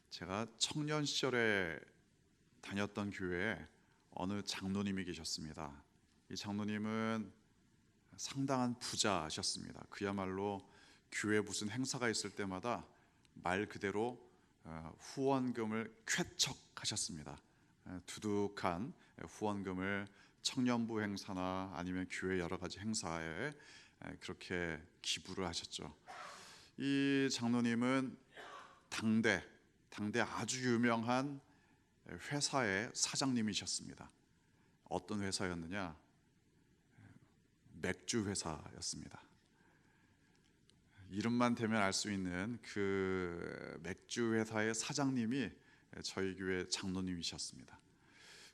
제가 청년 시절에 다녔던 교회에 어느 장로님이 계셨습니다. 이 장로님은 상당한 부자셨습니다. 그야말로 교회 무슨 행사가 있을 때마다 말 그대로 후원금을 쾌척하셨습니다. 두둑한 후원금을 청년부 행사나 아니면 교회 여러 가지 행사에 그렇게 기부를 하셨죠. 이 장로님은 당대 아주 유명한 회사의 사장님이셨습니다. 어떤 회사였느냐? 맥주 회사였습니다. 이름만 대면 알 수 있는 그 맥주 회사의 사장님이 저희 교회 장로님이셨습니다.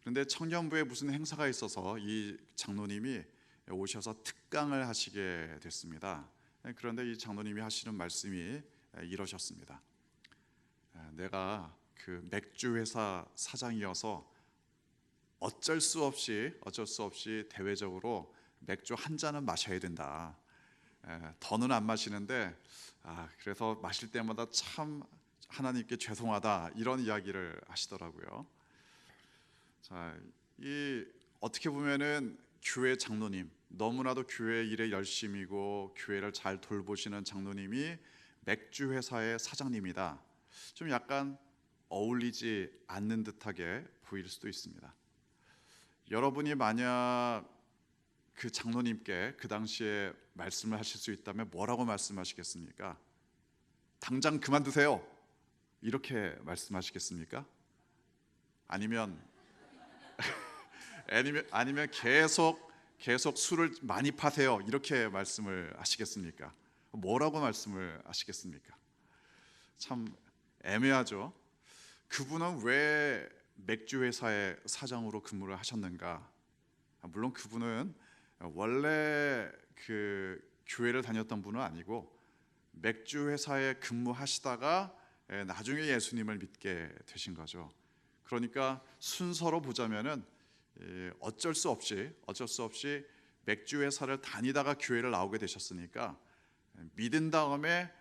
그런데 청년부에 무슨 행사가 있어서 이 장로님이 오셔서 특강을 하시게 됐습니다. 그런데 이 장로님이 하시는 말씀이 이러셨습니다. 내가 그 맥주 회사 사장이어서 어쩔 수 없이 대외적으로 맥주 한 잔은 마셔야 된다. 더는 안 마시는데 그래서 마실 때마다 참 하나님께 죄송하다, 이런 이야기를 하시더라고요. 자, 이 어떻게 보면은 교회 장로님, 너무나도 교회 일에 열심이고 교회를 잘 돌보시는 장로님이 맥주 회사의 사장님이다. 좀 약간 어울리지 않는 듯하게 보일 수도 있습니다. 여러분이 만약 그 장로님께 그 당시에 말씀을 하실 수 있다면 뭐라고 말씀하시겠습니까? 당장 그만두세요, 이렇게 말씀하시겠습니까? 아니면 계속 술을 많이 파세요, 이렇게 말씀을 하시겠습니까? 뭐라고 말씀을 하시겠습니까? 참 애매하죠. 그분은 왜 맥주 회사의 사장으로 근무를 하셨는가? 물론 그분은 원래 그 교회를 다녔던 분은 아니고 맥주 회사에 근무하시다가 나중에 예수님을 믿게 되신 거죠. 그러니까 순서로 보자면은 어쩔 수 없이 맥주 회사를 다니다가 교회를 나오게 되셨으니까 믿은 다음에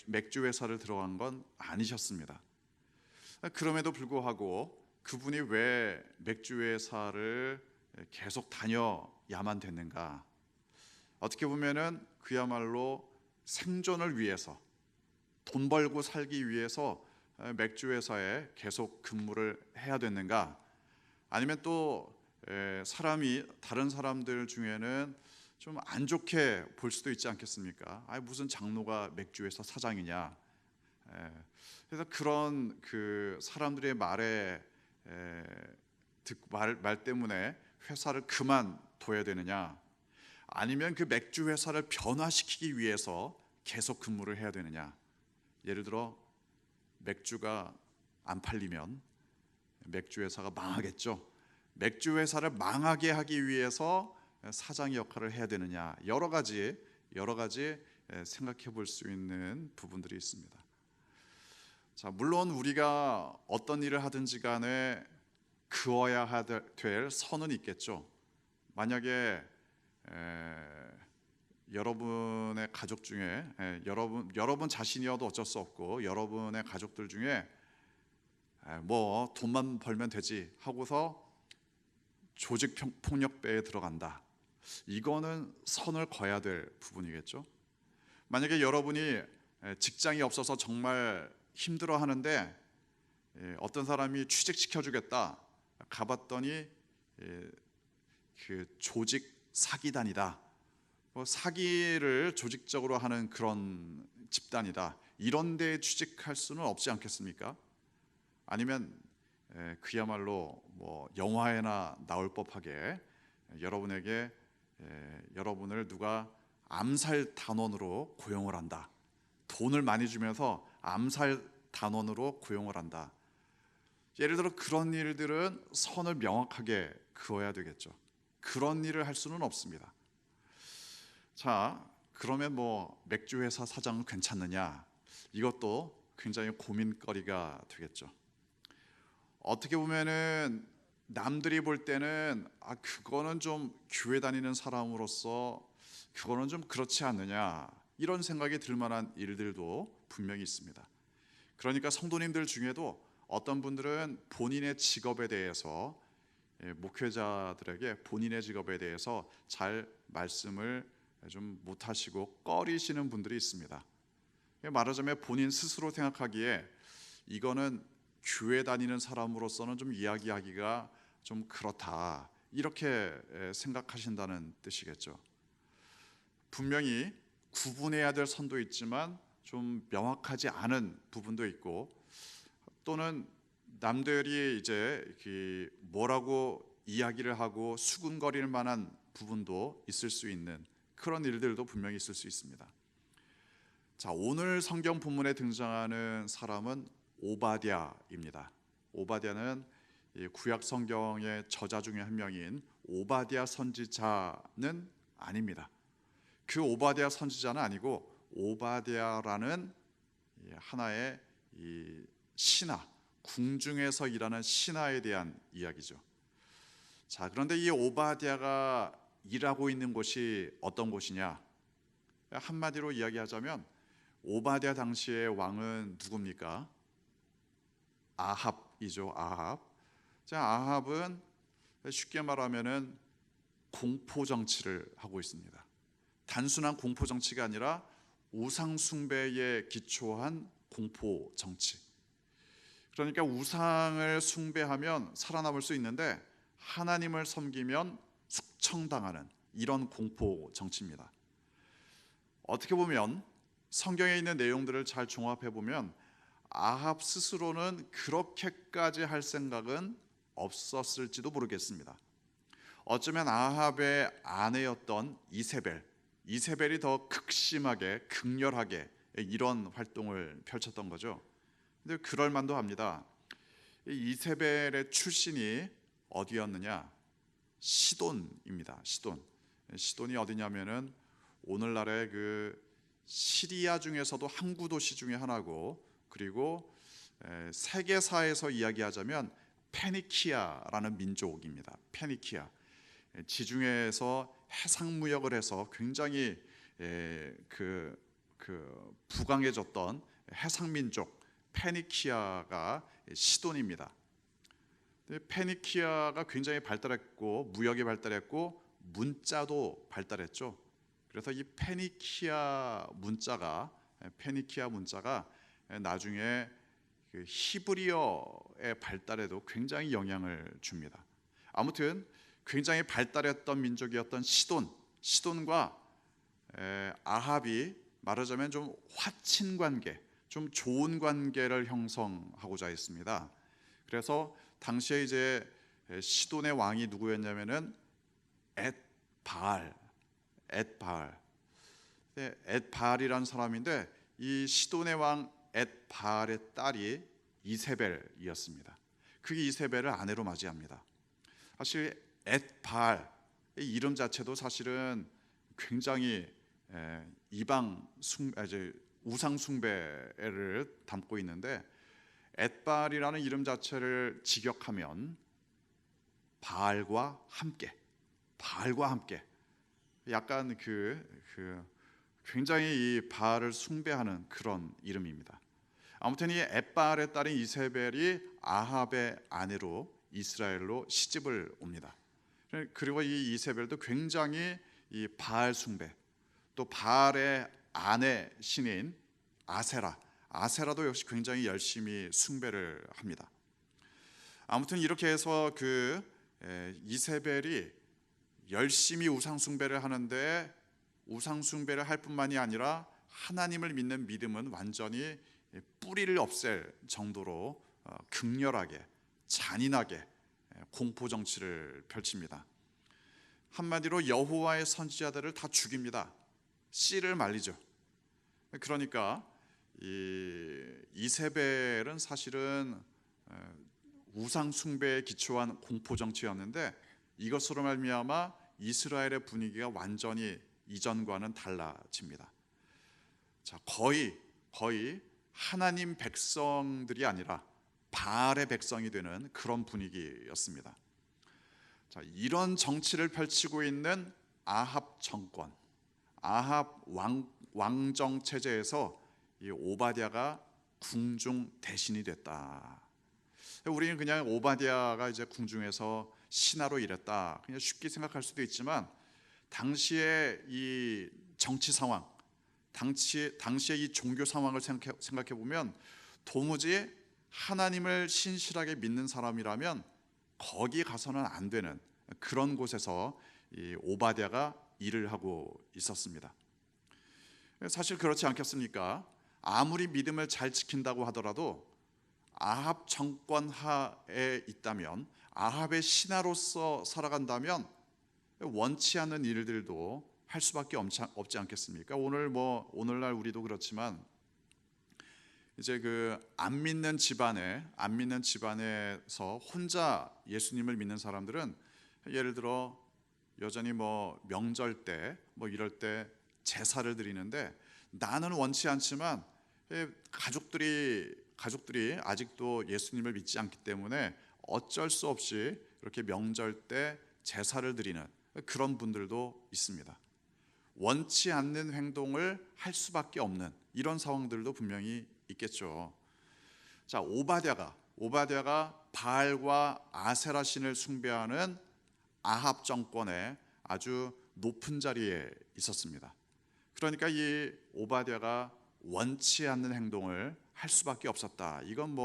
맥주 회사를 들어간 건 아니셨습니다. 그럼에도 불구하고 그분이 왜 맥주 회사를 계속 다녀야만 됐는가? 어떻게 보면은 그야말로 생존을 위해서, 돈 벌고 살기 위해서 맥주 회사에 계속 근무를 해야 됐는가? 아니면 또 다른 사람들 중에는 좀 안 좋게 볼 수도 있지 않겠습니까? 무슨 장로가 맥주 회사 사장이냐? 그래서 그런 그 사람들의 말 때문에 회사를 그만둬야 되느냐? 아니면 그 맥주 회사를 변화시키기 위해서 계속 근무를 해야 되느냐? 예를 들어 맥주가 안 팔리면 맥주 회사가 망하겠죠. 맥주 회사를 망하게 하기 위해서 사장의 역할을 해야 되느냐? 여러 가지 생각해 볼 수 있는 부분들이 있습니다. 자, 물론 우리가 어떤 일을 하든지 간에 그어야 될 선은 있겠죠. 만약에 여러분의 가족 중에 여러분 자신이어도 어쩔 수 없고 여러분의 가족들 중에 뭐 돈만 벌면 되지 하고서 조직 폭력배에 들어간다. 이거는 선을 그어야 될 부분이겠죠. 만약에 여러분이 직장이 없어서 정말 힘들어 하는데 어떤 사람이 취직시켜주겠다 가봤더니 그 조직 사기단이다, 사기를 조직적으로 하는 그런 집단이다, 이런 데에 취직할 수는 없지 않겠습니까? 아니면 그야말로 뭐 영화에나 나올 법하게 여러분을 누가 암살 단원으로 고용을 한다, 돈을 많이 주면서 암살 단원으로 고용을 한다. 예를 들어 그런 일들은 선을 명확하게 그어야 되겠죠. 그런 일을 할 수는 없습니다. 자, 그러면 뭐 맥주 회사 사장은 괜찮느냐? 이것도 굉장히 고민거리가 되겠죠. 어떻게 보면은 남들이 볼 때는 그거는 좀 교회 다니는 사람으로서 그거는 좀 그렇지 않느냐, 이런 생각이 들 만한 일들도 분명히 있습니다. 그러니까 성도님들 중에도 어떤 분들은 본인의 직업에 대해서 목회자들에게 본인의 직업에 대해서 잘 말씀을 좀 못하시고 꺼리시는 분들이 있습니다. 말하자면 본인 스스로 생각하기에 이거는 교회 다니는 사람으로서는 좀 이야기하기가 좀 그렇다, 이렇게 생각하신다는 뜻이겠죠. 분명히 구분해야 될 선도 있지만 좀 명확하지 않은 부분도 있고, 또는 남들이 이제 뭐라고 이야기를 하고 수군거릴 만한 부분도 있을 수 있는 그런 일들도 분명히 있을 수 있습니다. 자, 오늘 성경 본문에 등장하는 사람은 오바댜입니다. 오바댜는 구약 성경의 저자 중에 한 명인 오바댜 선지자는 아닙니다. 그 오바댜 선지자는 아니고 오바댜라는 하나의 신하, 궁중에서 일하는 신하에 대한 이야기죠. 자, 그런데 이 오바댜가 일하고 있는 곳이 어떤 곳이냐? 한마디로 이야기하자면 오바댜 당시의 왕은 누굽니까? 아합이죠. 아합. 자, 아합은 쉽게 말하면은 공포 정치를 하고 있습니다. 단순한 공포 정치가 아니라 우상 숭배에 기초한 공포 정치. 그러니까 우상을 숭배하면 살아남을 수 있는데 하나님을 섬기면 숙청당하는 이런 공포 정치입니다. 어떻게 보면 성경에 있는 내용들을 잘 종합해 보면 아합 스스로는 그렇게까지 할 생각은 없었을지도 모르겠습니다. 어쩌면 아합의 아내였던 이세벨이 더 극심하게, 극렬하게 이런 활동을 펼쳤던 거죠. 근데 그럴 만도 합니다. 이세벨의 출신이 어디였느냐? 시돈입니다. 시돈이 어디냐면은 오늘날의 그 시리아 중에서도 항구 도시 중에 하나고, 그리고 세계사에서 이야기하자면 페니키아라는 민족입니다. 페니키아. 지중해에서 해상 무역을 해서 굉장히 부강해졌던 해상 민족 페니키아가 시돈입니다. 페니키아가 굉장히 발달했고 무역이 발달했고 문자도 발달했죠. 그래서 이 페니키아 문자가 나중에 그 히브리어의 발달에도 굉장히 영향을 줍니다. 아무튼 굉장히 발달했던 민족이었던 시돈과 아합이 말하자면 좀 화친 관계, 좀 좋은 관계를 형성하고자 했습니다. 그래서 당시에 이제 시돈의 왕이 누구였냐면은 엣바알이라는 사람인데, 이 시돈의 왕 엣바알의 딸이 이세벨이었습니다. 그 이세벨을 아내로 맞이합니다. 사실 엣바알 이름 자체도 사실은 굉장히 우상 숭배를 담고 있는데, 엣바알이라는 이름 자체를 직역하면 바알과 함께 약간 굉장히 이 바알을 숭배하는 그런 이름입니다. 아무튼 이 엣바알의 딸인 이세벨이 아합의 아내로 이스라엘로 시집을 옵니다. 그리고 이 이세벨도 굉장히 이 바알 숭배, 또 바알의 아내 신인 아세라도 역시 굉장히 열심히 숭배를 합니다. 아무튼 이렇게 해서 이세벨이 열심히 우상 숭배를 하는데, 우상 숭배를 할 뿐만이 아니라 하나님을 믿는 믿음은 완전히 뿌리를 없앨 정도로 극렬하게, 잔인하게 공포 정치를 펼칩니다. 한마디로 여호와의 선지자들을 다 죽입니다. 씨를 말리죠. 그러니까 이세벨은 사실은 우상 숭배에 기초한 공포 정치였는데, 이것으로 말미암아 이스라엘의 분위기가 완전히 이전과는 달라집니다. 자, 거의 하나님 백성들이 아니라 바알의 백성이 되는 그런 분위기였습니다. 자, 이런 정치를 펼치고 있는 아합 정권, 아합 왕정 체제에서 이 오바댜가 궁중 대신이 됐다. 우리는 그냥 오바댜가 이제 궁중에서 신하로 일했다, 그냥 쉽게 생각할 수도 있지만, 당시의 이 정치 상황, 당시의 이 종교 상황을 생각해 보면 도무지 하나님을 신실하게 믿는 사람이라면 거기 가서는 안 되는 그런 곳에서 이 오바댜가 일을 하고 있었습니다. 사실 그렇지 않겠습니까? 아무리 믿음을 잘 지킨다고 하더라도 아합 정권 하에 있다면, 아합의 신하로서 살아간다면 원치 않는 일들도 할 수밖에 없지 않겠습니까? 오늘날 우리도 그렇지만, 이제 그 안 믿는 집안에서 혼자 예수님을 믿는 사람들은, 예를 들어 여전히 명절 때 이럴 때 제사를 드리는데, 나는 원치 않지만 가족들이 아직도 예수님을 믿지 않기 때문에 어쩔 수 없이 이렇게 명절 때 제사를 드리는 그런 분들도 있습니다. 원치 않는 행동을 할 수밖에 없는 이런 상황들도 분명히 있겠죠. 자, 오바댜가 바알과 아세라 신을 숭배하는 아합 정권의 아주 높은 자리에 있었습니다. 그러니까 이 오바댜가 원치 않는 행동을 할 수밖에 없었다. 이건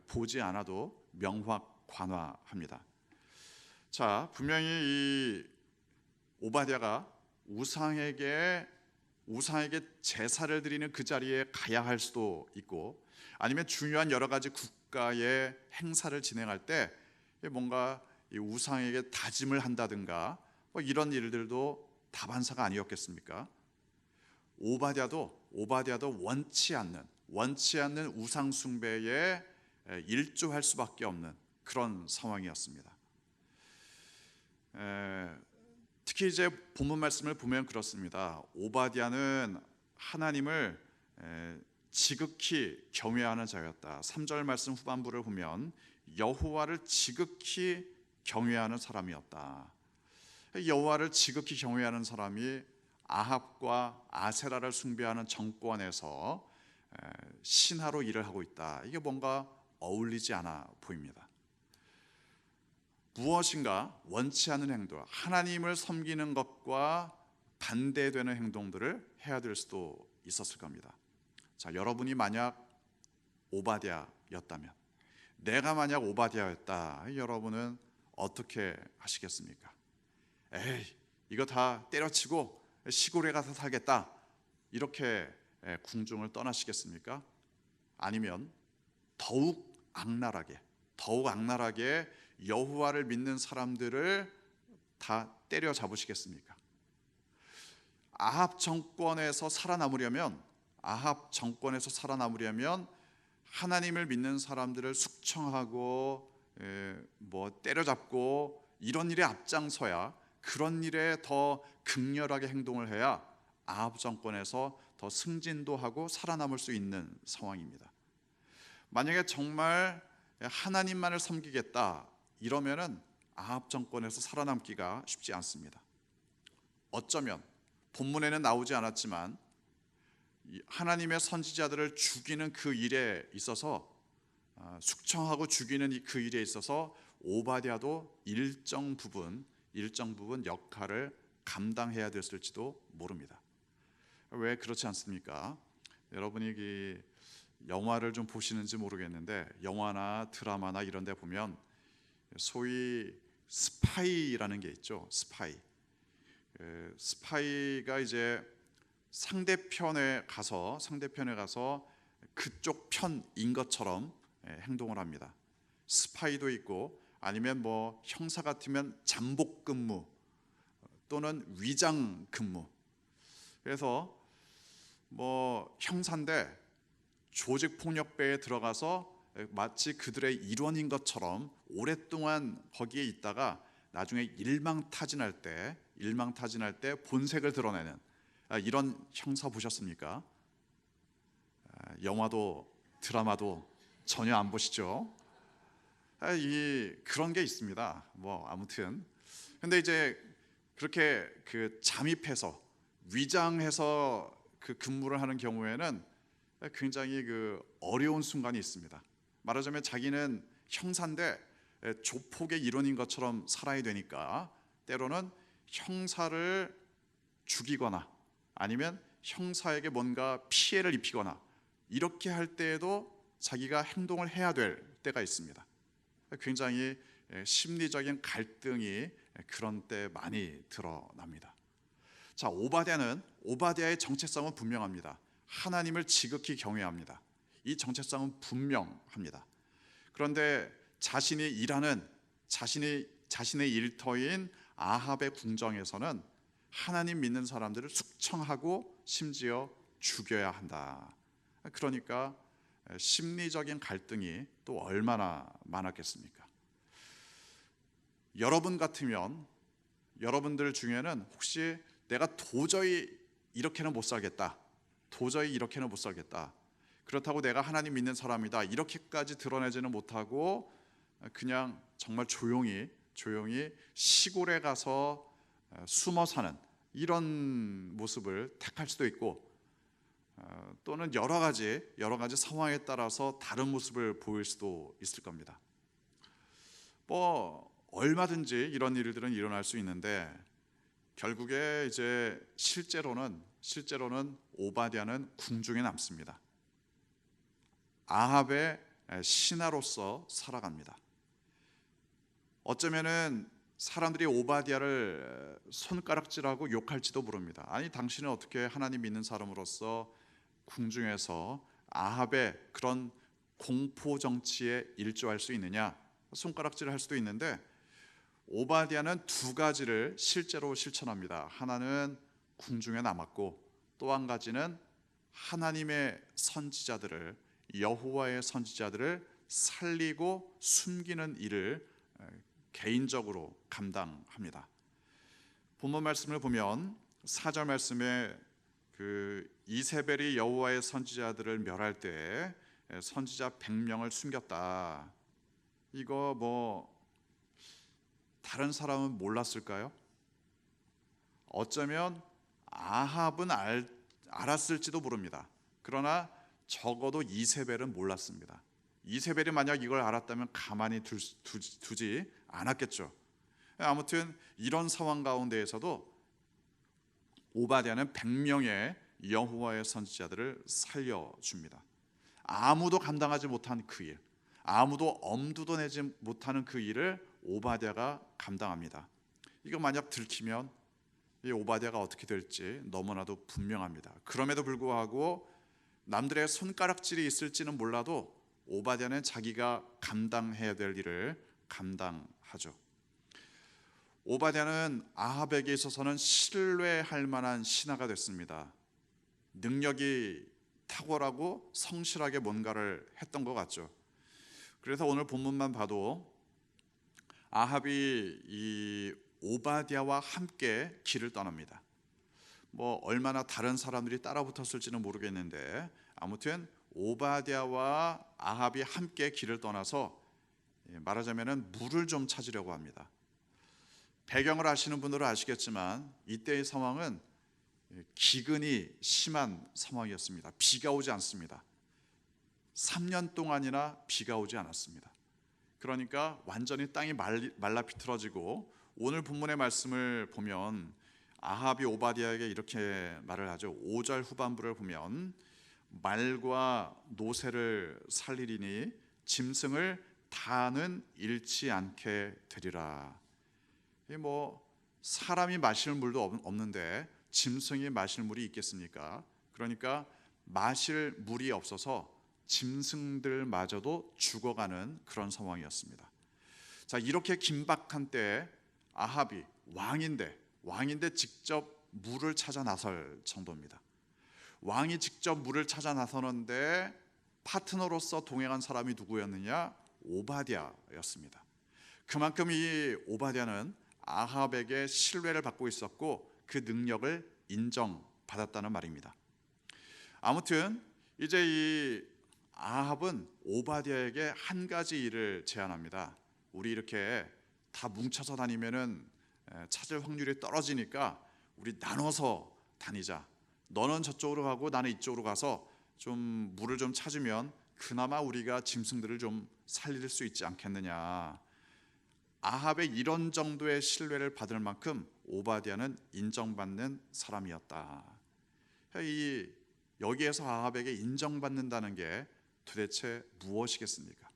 보지 않아도 명확관화합니다. 자, 분명히 이 오바댜가 우상에게 제사를 드리는 그 자리에 가야 할 수도 있고, 아니면 중요한 여러 가지 국가의 행사를 진행할 때 뭔가 이 우상에게 다짐을 한다든가 이런 일들도 다반사가 아니었겠습니까? 오바댜도 원치 않는 우상 숭배에 일조할 수밖에 없는 그런 상황이었습니다. 특히 이제 본문 말씀을 보면 그렇습니다. 오바댜는 하나님을 지극히 경외하는 자였다. 3절 말씀 후반부를 보면 여호와를 지극히 경외하는 사람이었다. 여호와를 지극히 경외하는 사람이 아합과 아세라를 숭배하는 정권에서 신하로 일을 하고 있다. 이게 뭔가 어울리지 않아 보입니다. 무엇인가 원치 않는 행동, 하나님을 섬기는 것과 반대되는 행동들을 해야 될 수도 있었을 겁니다. 자, 여러분이 만약 오바댜였다면, 내가 만약 오바댜였다, 여러분은 어떻게 하시겠습니까? 에이, 이거 다 때려치고 시골에 가서 살겠다, 이렇게 궁중을 떠나시겠습니까? 아니면 더욱 악랄하게 여호와를 믿는 사람들을 다 때려잡으시겠습니까? 아합 정권에서 살아남으려면 하나님을 믿는 사람들을 숙청하고 때려잡고 이런 일에 앞장서야, 그런 일에 더 극렬하게 행동을 해야 아합 정권에서 더 승진도 하고 살아남을 수 있는 상황입니다. 만약에 정말 하나님만을 섬기겠다 이러면은 아합 정권에서 살아남기가 쉽지 않습니다. 어쩌면 본문에는 나오지 않았지만 하나님의 선지자들을 죽이는 그 일에 있어서, 숙청하고 죽이는 그 일에 있어서 오바댜도 일정 부분 역할을 감당해야 됐을지도 모릅니다. 왜 그렇지 않습니까? 여러분이 그 영화를 좀 보시는지 모르겠는데, 영화나 드라마나 이런 데 보면 소위 스파이라는 게 있죠. 스파이가 이제 상대편에 가서 그쪽 편인 것처럼 행동을 합니다. 스파이도 있고, 아니면 형사 같으면 잠복 근무 또는 위장 근무. 그래서 형사인데 조직폭력배에 들어가서 마치 그들의 일원인 것처럼 오랫동안 거기에 있다가 나중에 일망타진할 때 본색을 드러내는 이런 형사 보셨습니까? 영화도 드라마도 전혀 안 보시죠? 그런 게 있습니다. 아무튼 근데 이제 그렇게 잠입해서 위장해서 그 근무를 하는 경우에는 굉장히 어려운 순간이 있습니다. 말하자면 자기는 형사인데 조폭의 일원인 것처럼 살아야 되니까 때로는 형사를 죽이거나 아니면 형사에게 뭔가 피해를 입히거나 이렇게 할 때에도 자기가 행동을 해야 될 때가 있습니다. 굉장히 심리적인 갈등이 그런 때 많이 드러납니다. 자, 오바댜의 정체성은 분명합니다. 하나님을 지극히 경외합니다. 이 정체성은 분명합니다. 그런데 자신의 일터인 아합의 궁정에서는 하나님 믿는 사람들을 숙청하고 심지어 죽여야 한다. 그러니까 심리적인 갈등이 또 얼마나 많았겠습니까? 여러분 같으면 여러분들 중에는 혹시 내가 도저히 이렇게는 못 살겠다. 그렇다고 내가 하나님 믿는 사람이다. 이렇게까지 드러내지는 못하고 그냥 정말 조용히 시골에 가서 숨어 사는 이런 모습을 택할 수도 있고 또는 여러 가지 상황에 따라서 다른 모습을 보일 수도 있을 겁니다. 얼마든지 이런 일들은 일어날 수 있는데 결국에 이제 실제로는 오바댜는 궁중에 남습니다. 아합의 신하로서 살아갑니다. 어쩌면은 사람들이 오바댜를 손가락질하고 욕할지도 모릅니다. 아니 당신은 어떻게 하나님 믿는 사람으로서 궁중에서 아합의 그런 공포 정치에 일조할 수 있느냐 손가락질을 할 수도 있는데 오바댜는 두 가지를 실제로 실천합니다. 하나는 궁중에 남았고 또 한 가지는 하나님의 선지자들을 여호와의 선지자들을 살리고 숨기는 일을 개인적으로 감당합니다. 본문 말씀을 보면 4절 말씀에 이세벨이 여호와의 선지자들을 멸할 때 선지자 100명을 숨겼다. 이거 다른 사람은 몰랐을까요? 어쩌면 아합은 알았을지도 모릅니다. 그러나 적어도 이세벨은 몰랐습니다. 이세벨이 만약 이걸 알았다면 가만히 두지 않았겠죠. 아무튼 이런 상황 가운데에서도 오바댜는 100명의 여호와의 선지자들을 살려줍니다. 아무도 감당하지 못한 그 일, 아무도 엄두도 내지 못하는 그 일을 오바댜가 감당합니다. 이거 만약 들키면 이 오바댜가 어떻게 될지 너무나도 분명합니다. 그럼에도 불구하고 남들의 손가락질이 있을지는 몰라도 오바댜는 자기가 감당해야 될 일을 감당하죠. 오바댜는 아합에게 있어서는 신뢰할 만한 신하가 됐습니다. 능력이 탁월하고 성실하게 뭔가를 했던 것 같죠. 그래서 오늘 본문만 봐도 아합이 이 오바댜와 함께 길을 떠납니다. 얼마나 다른 사람들이 따라붙었을지는 모르겠는데 아무튼 오바댜와 아합이 함께 길을 떠나서 말하자면은 물을 좀 찾으려고 합니다. 배경을 아시는 분들은 아시겠지만 이때의 상황은 기근이 심한 상황이었습니다. 비가 오지 않습니다. 3년 동안이나 비가 오지 않았습니다. 그러니까 완전히 땅이 말라 비틀어지고 오늘 본문의 말씀을 보면 아합이 오바댜에게 이렇게 말을 하죠. 5절 후반부를 보면 말과 노새를 살리리니 짐승을 다는 잃지 않게 되리라. 사람이 마실 물도 없는데 짐승이 마실 물이 있겠습니까? 그러니까 마실 물이 없어서 짐승들마저도 죽어가는 그런 상황이었습니다. 자, 이렇게 긴박한 때 아합이 왕인데 직접 물을 찾아 나설 정도입니다. 왕이 직접 물을 찾아 나서는데 파트너로서 동행한 사람이 누구였느냐? 오바댜였습니다. 그만큼 이 오바댜는 아합에게 신뢰를 받고 있었고 그 능력을 인정받았다는 말입니다. 아무튼 이제 이 아합은 오바댜에게 한 가지 일을 제안합니다. 우리 이렇게 다 뭉쳐서 다니면은 찾을 확률이 떨어지니까 우리 나눠서 다니자. 너는 저쪽으로 가고 나는 이쪽으로 가서 좀 물을 좀 찾으면 그나마 우리가 짐승들을 좀 살릴 수 있지 않겠느냐. 아합의 이런 정도의 신뢰를 받을 만큼 오바댜는 인정받는 사람이었다. 여기에서 아합에게 인정받는다는 게 도대체 무엇이겠습니까?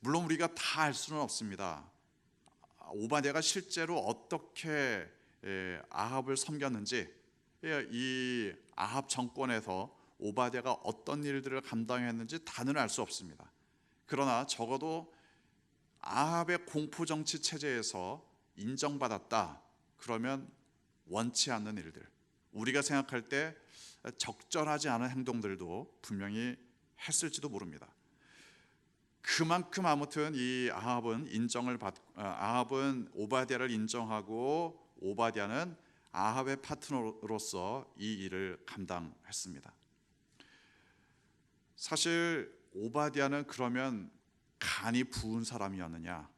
물론 우리가 다 알 수는 없습니다. 오바댜가 실제로 어떻게 아합을 섬겼는지, 이 아합 정권에서 오바댜가 어떤 일들을 감당했는지 다는 알 수 없습니다. 그러나 적어도 아합의 공포 정치 체제에서 인정받았다. 그러면 원치 않는 일들, 우리가 생각할 때 적절하지 않은 행동들도 분명히 했을지도 모릅니다. 그만큼 아무튼 이 아합은 오바댜를 인정하고 오바댜는 아합의 파트너로서 이 일을 감당했습니다. 사실 오바댜는 그러면 간이 부은 사람이었느냐?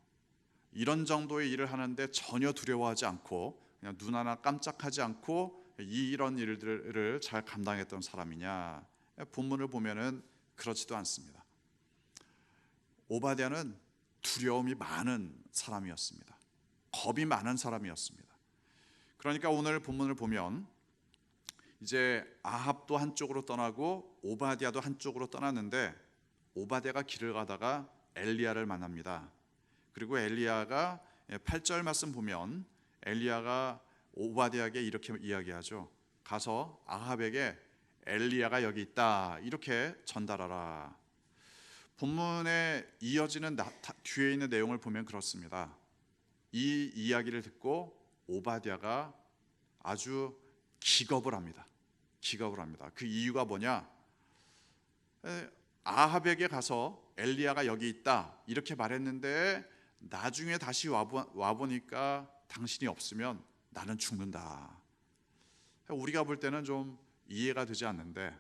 이런 정도의 일을 하는데 전혀 두려워하지 않고 그냥 눈 하나 깜짝하지 않고 이런 일들을 잘 감당했던 사람이냐? 본문을 보면은 그렇지도 않습니다. 오바댜는 두려움이 많은 사람이었습니다. 겁이 많은 사람이었습니다. 그러니까 오늘 본문을 보면 이제 아합도 한쪽으로 떠나고 오바댜도 한쪽으로 떠났는데 오바댜가 길을 가다가 엘리야를 만납니다. 그리고 엘리야가 8절 말씀 보면 엘리야가 오바댜에게 이렇게 이야기하죠. 가서 아합에게 엘리야가 여기 있다 이렇게 전달하라. 본문에 이어지는 뒤에 있는 내용을 보면 그렇습니다. 이 이야기를 듣고 오바댜가 아주 기겁을 합니다. 그 이유가 뭐냐? 아합에게 가서 엘리야가 여기 있다 이렇게 말했는데 나중에 다시 와보니까 당신이 없으면 나는 죽는다. 우리가 볼 때는 좀 이해가 되지 않는데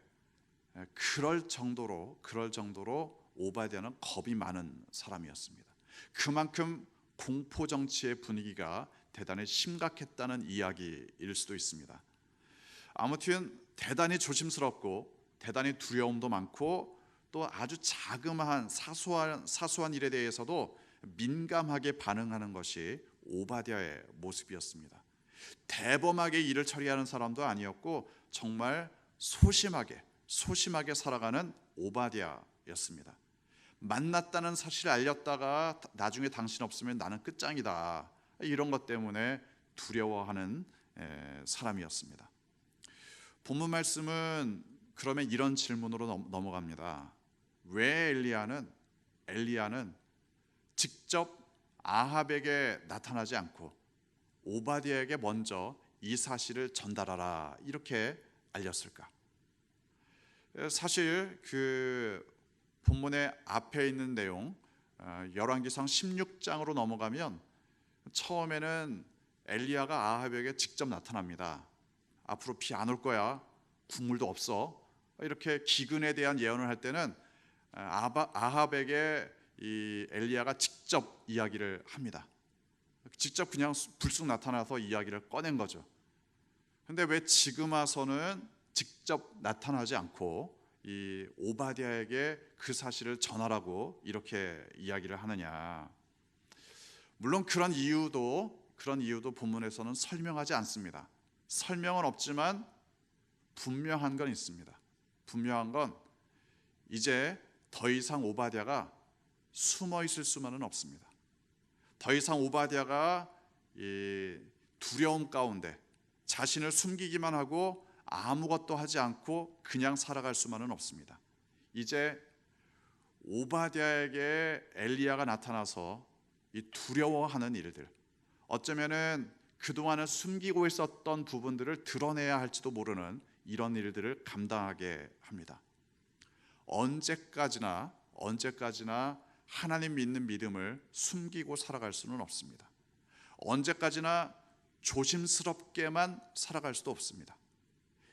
그럴 정도로 오바댜는 겁이 많은 사람이었습니다. 그만큼 공포 정치의 분위기가 대단히 심각했다는 이야기일 수도 있습니다. 아무튼 대단히 조심스럽고 대단히 두려움도 많고 또 아주 자그마한 사소한 일에 대해서도 민감하게 반응하는 것이 오바댜의 모습이었습니다. 대범하게 일을 처리하는 사람도 아니었고 정말 소심하게 살아가는 오바댜였습니다. 만났다는 사실을 알렸다가 나중에 당신 없으면 나는 끝장이다. 이런 것 때문에 두려워하는 사람이었습니다. 본문 말씀은 그러면 이런 질문으로 넘어갑니다. 왜 엘리야는 직접 아합에게 나타나지 않고 오바댜에게 먼저 이 사실을 전달하라 이렇게 알렸을까? 사실 그 본문의 앞에 있는 내용 열왕기상 16장으로 넘어가면 처음에는 엘리야가 아합에게 직접 나타납니다. 앞으로 비 안 올 거야. 국물도 없어. 이렇게 기근에 대한 예언을 할 때는 아합에게 이 엘리야가 직접 이야기를 합니다. 직접 그냥 불쑥 나타나서 이야기를 꺼낸 거죠. 근데 왜 지금 와서는 직접 나타나지 않고 이 오바댜에게 그 사실을 전하라고 이렇게 이야기를 하느냐? 물론 그런 이유도 본문에서는 설명하지 않습니다. 설명은 없지만 분명한 건 있습니다. 분명한 건 이제 더 이상 오바댜가 숨어 있을 수만은 없습니다. 더 이상 오바댜가 이 두려움 가운데 자신을 숨기기만 하고 아무것도 하지 않고 그냥 살아갈 수만은 없습니다. 이제 오바댜에게 엘리야가 나타나서 이 두려워하는 일들, 어쩌면은 그동안은 숨기고 있었던 부분들을 드러내야 할지도 모르는 이런 일들을 감당하게 합니다. 언제까지나 하나님 믿는 믿음을 숨기고 살아갈 수는 없습니다. 언제까지나 조심스럽게만 살아갈 수도 없습니다.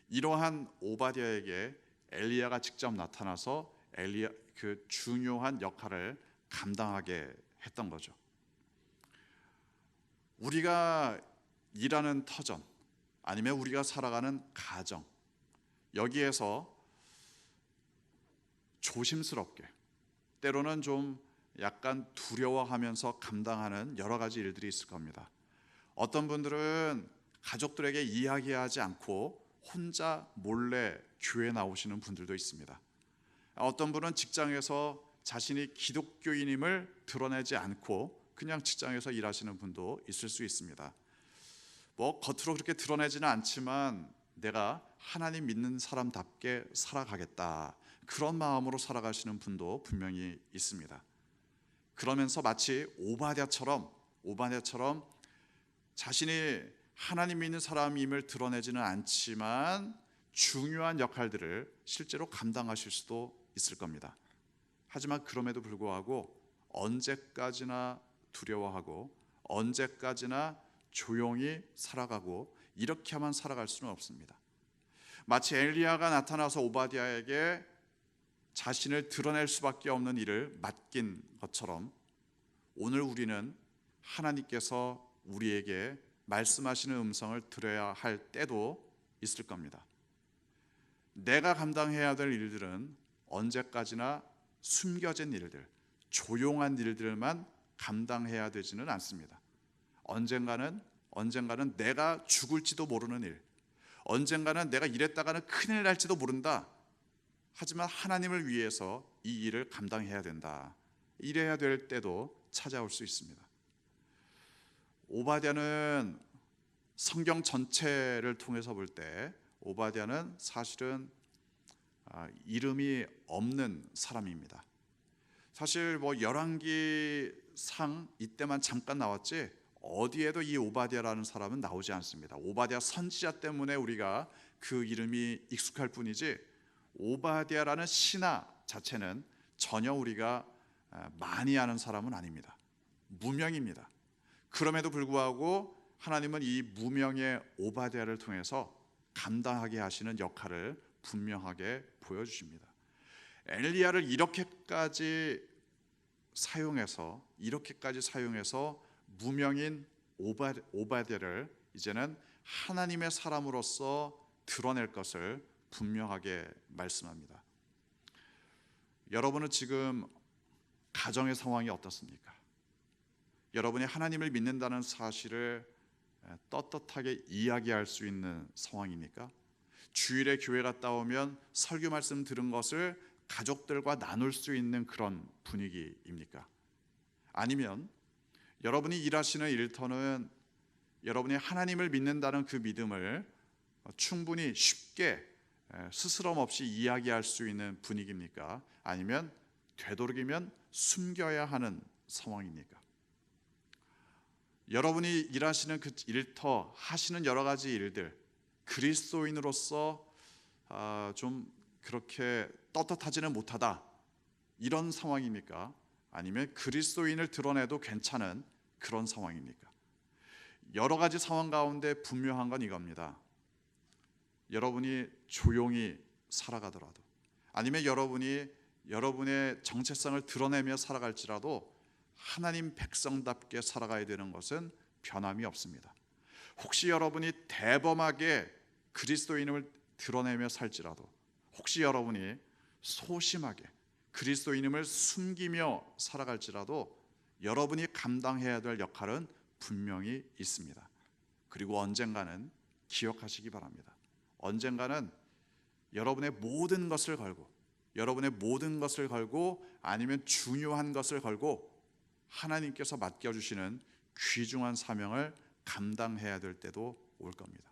이러한 오바댜에게 엘리야가 직접 나타나서 그 중요한 역할을 감당하게 했던 거죠. 우리가 일하는 터전 아니면 우리가 살아가는 가정, 여기에서 조심스럽게, 때로는 좀 약간 두려워하면서 감당하는 여러 가지 일들이 있을 겁니다. 어떤 분들은 가족들에게 이야기하지 않고 혼자 몰래 교회 나오시는 분들도 있습니다. 어떤 분은 직장에서 자신이 기독교인임을 드러내지 않고 그냥 직장에서 일하시는 분도 있을 수 있습니다. 뭐 겉으로 그렇게 드러내지는 않지만 내가 하나님 믿는 사람답게 살아가겠다, 그런 마음으로 살아가시는 분도 분명히 있습니다. 그러면서 마치 오바댜처럼 자신이 하나님 믿는 사람임을 드러내지는 않지만 중요한 역할들을 실제로 감당하실 수도 있을 겁니다. 하지만 그럼에도 불구하고 언제까지나 두려워하고 언제까지나 조용히 살아가고 이렇게만 살아갈 수는 없습니다. 마치 엘리야가 나타나서 오바댜에게 자신을 드러낼 수밖에 없는 일을 맡긴 것처럼 오늘 우리는 하나님께서 우리에게 말씀하시는 음성을 들어야 할 때도 있을 겁니다. 내가 감당해야 될 일들은 언제까지나 숨겨진 일들, 조용한 일들만 감당해야 되지는 않습니다. 언젠가는 내가 죽을지도 모르는 일, 언젠가는 내가 이랬다가는 큰일 날지도 모른다. 하지만 하나님을 위해서 이 일을 감당해야 된다. 이래야 될 때도 찾아올 수 있습니다. 오바댜는 성경 전체를 통해서 볼 때 오바댜는 사실은 이름이 없는 사람입니다. 사실 뭐 열왕기상 이때만 잠깐 나왔지 어디에도 이 오바댜라는 사람은 나오지 않습니다. 오바댜 선지자 때문에 우리가 그 이름이 익숙할 뿐이지 오바댜라는 신하 자체는 전혀 우리가 많이 아는 사람은 아닙니다. 무명입니다. 그럼에도 불구하고 하나님은 이 무명의 오바댜를 통해서 감당하게 하시는 역할을 분명하게 보여주십니다. 엘리야를 이렇게까지 사용해서 무명인 오바댜를 이제는 하나님의 사람으로서 드러낼 것을 분명하게 말씀합니다. 여러분은 지금 가정의 상황이 어떻습니까? 여러분이 하나님을 믿는다는 사실을 떳떳하게 이야기할 수 있는 상황입니까? 주일에 교회 갔다 오면 설교 말씀 들은 것을 가족들과 나눌 수 있는 그런 분위기입니까? 아니면 여러분이 일하시는 일터는 여러분이 하나님을 믿는다는 그 믿음을 충분히 쉽게 스스럼 없이 이야기할 수 있는 분위기입니까? 아니면 되도록이면 숨겨야 하는 상황입니까? 여러분이 일하시는 그 일터, 하시는 여러 가지 일들, 그리스도인으로서 좀 그렇게 떳떳하지는 못하다, 이런 상황입니까? 아니면 그리스도인을 드러내도 괜찮은 그런 상황입니까? 여러 가지 상황 가운데 분명한 건 이겁니다. 여러분이 조용히 살아가더라도, 아니면 여러분의 정체성을 드러내며 살아갈지라도 하나님 백성답게 살아가야 되는 것은 변함이 없습니다. 혹시 여러분이 대범하게 그리스도인임을 드러내며 살지라도, 혹시 여러분이 소심하게 그리스도인임을 숨기며 살아갈지라도 여러분이 감당해야 될 역할은 분명히 있습니다. 그리고 언젠가는 기억하시기 바랍니다. 언젠가는 여러분의 모든 것을 걸고 아니면 중요한 것을 걸고 하나님께서 맡겨주시는 귀중한 사명을 감당해야 될 때도 올 겁니다.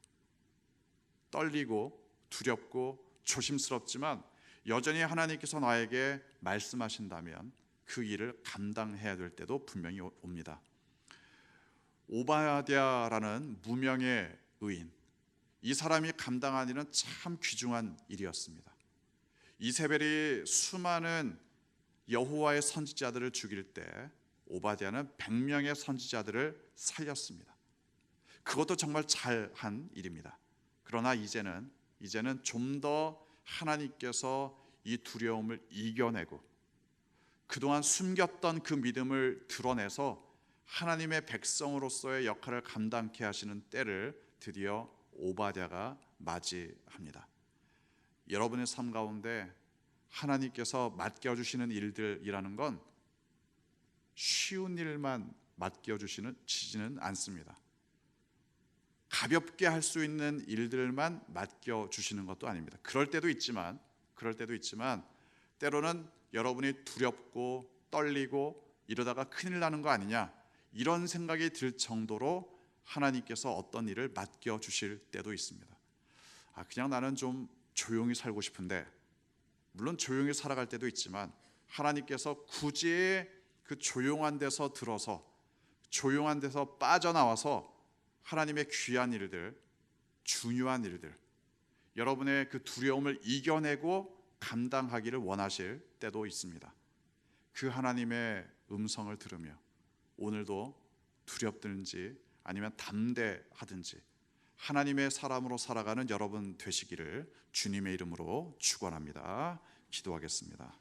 떨리고 두렵고 조심스럽지만 여전히 하나님께서 나에게 말씀하신다면 그 일을 감당해야 될 때도 분명히 옵니다. 오바댜라는 무명의 의인, 이 사람이 감당한 일은 참 귀중한 일이었습니다. 이세벨이 수많은 여호와의 선지자들을 죽일 때 오바댜는 100명의 선지자들을 살렸습니다. 그것도 정말 잘한 일입니다. 그러나 이제는 좀 더 하나님께서 이 두려움을 이겨내고 그동안 숨겼던 그 믿음을 드러내서 하나님의 백성으로서의 역할을 감당케 하시는 때를 드디어 오바댜가 맞이합니다. 여러분의 삶 가운데 하나님께서 맡겨주시는 일들이라는 건 쉬운 일만 맡겨주시지는 않습니다. 가볍게 할 수 있는 일들만 맡겨주시는 것도 아닙니다. 그럴 때도 있지만 때로는 여러분이 두렵고 떨리고 이러다가 큰일 나는 거 아니냐, 이런 생각이 들 정도로 하나님께서 어떤 일을 맡겨주실 때도 있습니다. 그냥 나는 좀 조용히 살고 싶은데, 물론 조용히 살아갈 때도 있지만 하나님께서 굳이 그 조용한 데서 들어서, 조용한 데서 빠져나와서 하나님의 귀한 일들, 중요한 일들, 여러분의 그 두려움을 이겨내고 감당하기를 원하실 때도 있습니다. 그 하나님의 음성을 들으며 오늘도 두렵든지 아니면 담대하든지 하나님의 사람으로 살아가는 여러분 되시기를 주님의 이름으로 축원합니다. 기도하겠습니다.